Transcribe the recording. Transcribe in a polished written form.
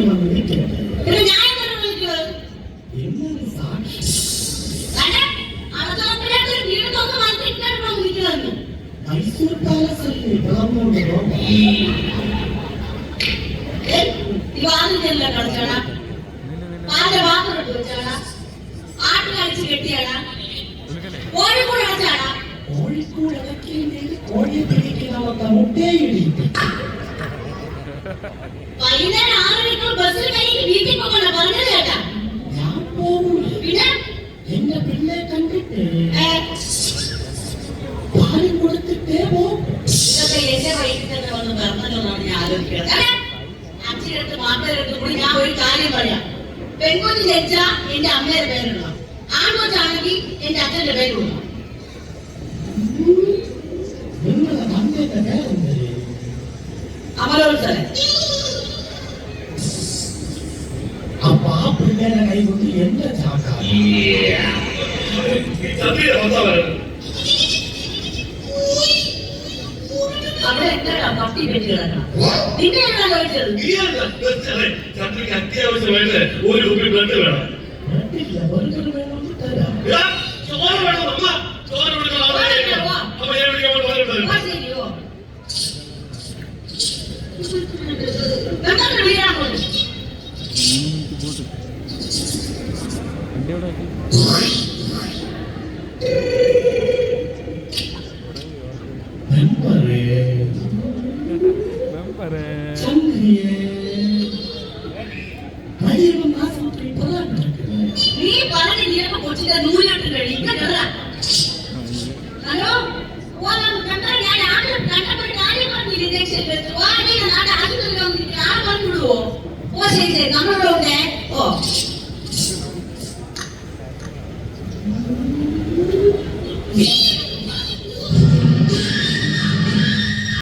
വന്ന് നിൽക്കുന്നത്. ഞാൻ വിളിക്കുന്നത് എന്നൊരു സാക്ഷി മൈസൂർ പാലസല്ലേ വളർന്നുകൊണ്ടോ കളിച്ചാടാ പാന്റെ പാത്രം എടുത്ത് വെച്ചാടാ ആട്ട് കഴിച്ച് കെട്ടിയാടാ കോഴിക്കോട് അടച്ചാടാ കോഴിക്കോട് ഇടയ്ക്ക് കോഴി പിടിക്കുന്ന മുട്ടയിടിയിട്ട് വൈകുന്നേരം 6 മണിക്കൂർ ബസ്സിൽ കഴിഞ്ഞ് വീട്ടിൽ പോകണ്ട പറഞ്ഞത് കേട്ടാ ഞാൻ പോകൂല. പിന്നെ എന്റെ പിള്ളെ കണ്ടിട്ട് പാലും കൊടുത്തിട്ടേ പോകും. ഇതൊക്കെ എന്റെ വയറ്റിൽ തന്നെ വന്ന് പറഞ്ഞല്ലോന്നാണ് ഞാൻ ആലോചിക്കുന്നത്. അച്ഛനടുത്ത് മാപ്പിളടുത്ത് കൂടി ഞാൻ ഒരു കാര്യം പറയാം. പെൺകൊച്ച് ജനിച്ച എന്റെ അമ്മയുടെ പേരുള്ള, ആൺകൊച്ചാണെങ്കിൽ എന്റെ അച്ഛന്റെ പേരുള്ള. നിങ്ങളുടെ അമ്മയുടെ പേരെന്തേ? അമലോത്സവം. അപ്പൊ ആ പിള്ളേരെ കൈ കൊണ്ട് എന്റെ ചാക്കാ അവിടെ എന്താ പട്ടി വെച്ച് കിടക്കണം. നിന്നെ എന്താ ചോദിച്ചത്? അത്യാവശ്യമായിട്ട് ഒരു കുപ്പി ബ്ലഡ് വേണം. ബർഗർ വേണമെന്ന് തരാം. ചോറ് വേണം അമ്മ. ചോറ് കൊടുക്കണം. അപ്പൊ ഞാൻ വിളിക്കാൻ ശരിയോ എന്താ വിളിയാണോ? നീ പറഞ്ഞ നീരൊക്കെ കൊച്ചിന്റെ നൂലിട്ട് കഴിയും. ഹലോ കണ്ടാ ഞാൻ ആദ്യം കണ്ടപ്പോൾ കാര്യം പറഞ്ഞില്ല. ഇഞ്ചക്ഷൻ വെച്ചു നാട് ആശുപത്രി വന്നിട്ട് ആൾ പറഞ്ഞുവിടുവോ? ഓ ശരി ശരി നമ്മളിവിടെ ഉണ്ടേ. ഓ